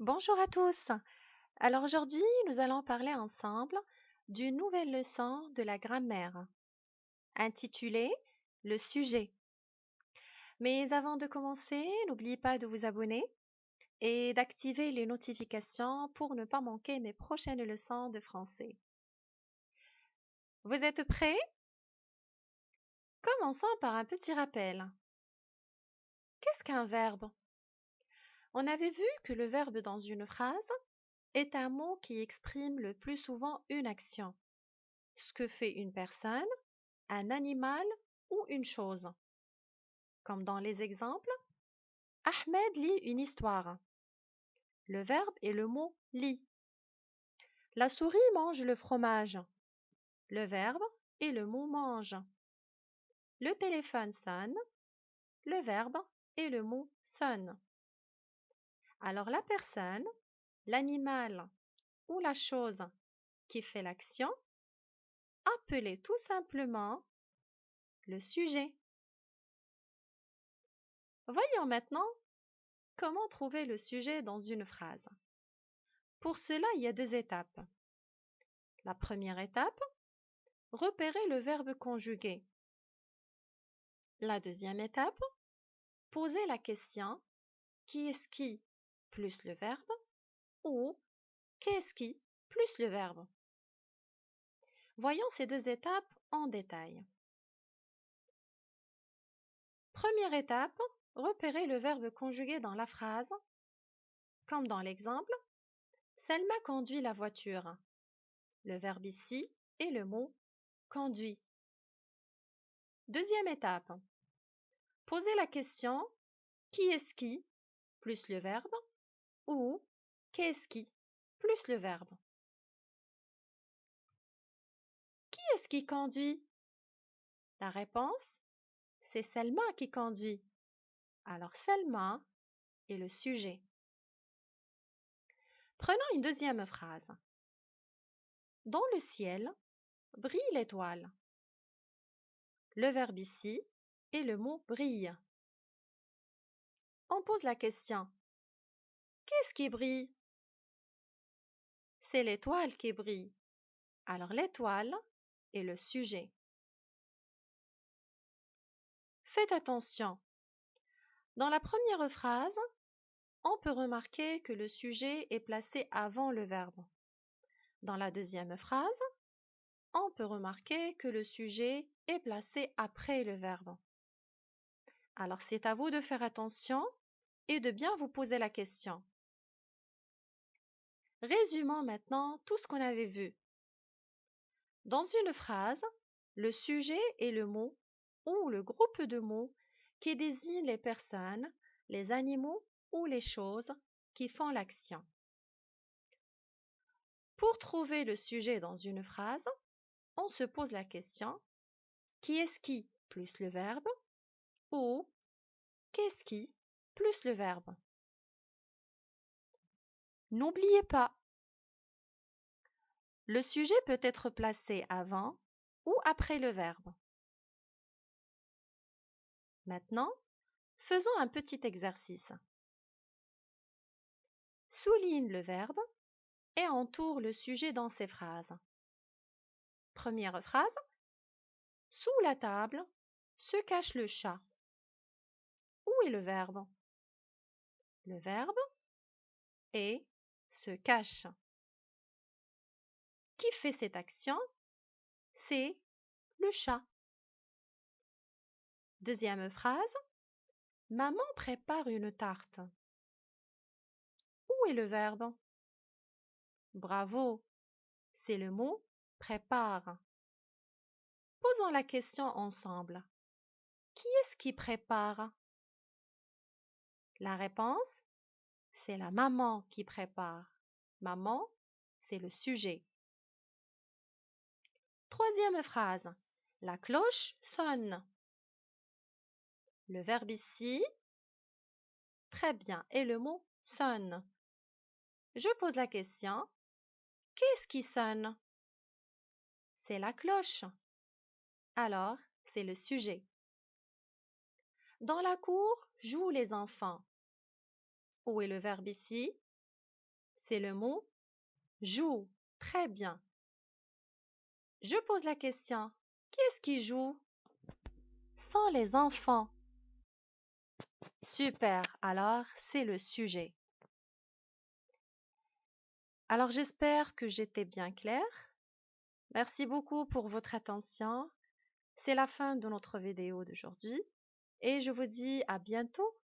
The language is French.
Bonjour à tous. Alors aujourd'hui, nous allons parler ensemble d'une nouvelle leçon de la grammaire intitulée Le sujet. Mais avant de commencer, n'oubliez pas de vous abonner et d'activer les notifications pour ne pas manquer mes prochaines leçons de français. Vous êtes prêts? Commençons par un petit rappel. Qu'est-ce qu'un verbe? On avait vu que le verbe dans une phrase est un mot qui exprime le plus souvent une action, ce que fait une personne, un animal ou une chose. Comme dans les exemples, Ahmed lit une histoire. Le verbe est le mot lit. La souris mange le fromage. Le verbe est le mot mange. Le téléphone sonne. Le verbe est le mot sonne. Alors la personne, l'animal ou la chose qui fait l'action, appelée tout simplement le sujet. Voyons maintenant comment trouver le sujet dans une phrase. Pour cela, il y a deux étapes. La première étape, repérer le verbe conjugué. La deuxième étape, poser la question qui est-ce qui plus le verbe ou qu'est-ce qui plus le verbe. Voyons ces deux étapes en détail. Première étape, repérer le verbe conjugué dans la phrase, comme dans l'exemple, Selma conduit la voiture. Le verbe ici est le mot conduit. Deuxième étape, poser la question qui est-ce qui plus le verbe ou qu'est-ce qui plus le verbe. Qui est-ce qui conduit? La réponse, c'est Selma qui conduit. Alors Selma est le sujet. Prenons une deuxième phrase. Dans le ciel brille l'étoile. Le verbe ici est le mot brille. On pose la question. Qu'est-ce qui brille? C'est l'étoile qui brille. Alors l'étoile est le sujet. Faites attention. Dans la première phrase, on peut remarquer que le sujet est placé avant le verbe. Dans la deuxième phrase, on peut remarquer que le sujet est placé après le verbe. Alors c'est à vous de faire attention et de bien vous poser la question. Résumons maintenant tout ce qu'on avait vu. Dans une phrase, le sujet est le mot ou le groupe de mots qui désigne les personnes, les animaux ou les choses qui font l'action. Pour trouver le sujet dans une phrase, on se pose la question qui est-ce qui plus le verbe ou qu'est-ce qui plus le verbe. N'oubliez pas, le sujet peut être placé avant ou après le verbe. Maintenant, faisons un petit exercice. Souligne le verbe et entoure le sujet dans ces phrases. Première phrase. Sous la table se cache le chat. Où est le verbe? Le verbe est se cache. Qui fait cette action? C'est le chat. Deuxième phrase. Maman prépare une tarte. Où est le verbe? Bravo, c'est le mot prépare. Posons la question ensemble. Qui est-ce qui prépare? La réponse, c'est la maman qui prépare. Maman, c'est le sujet. Troisième phrase. La cloche sonne. Le verbe ici, très bien, et le mot sonne. Je pose la question. Qu'est-ce qui sonne? C'est la cloche. Alors, c'est le sujet. Dans la cour jouent les enfants. Où est le verbe ici? C'est le mot joue. Très bien. Je pose la question. Qui est-ce qui joue? Sont les enfants. Super. Alors, c'est le sujet. Alors, j'espère que j'étais bien claire. Merci beaucoup pour votre attention. C'est la fin de notre vidéo d'aujourd'hui et je vous dis à bientôt.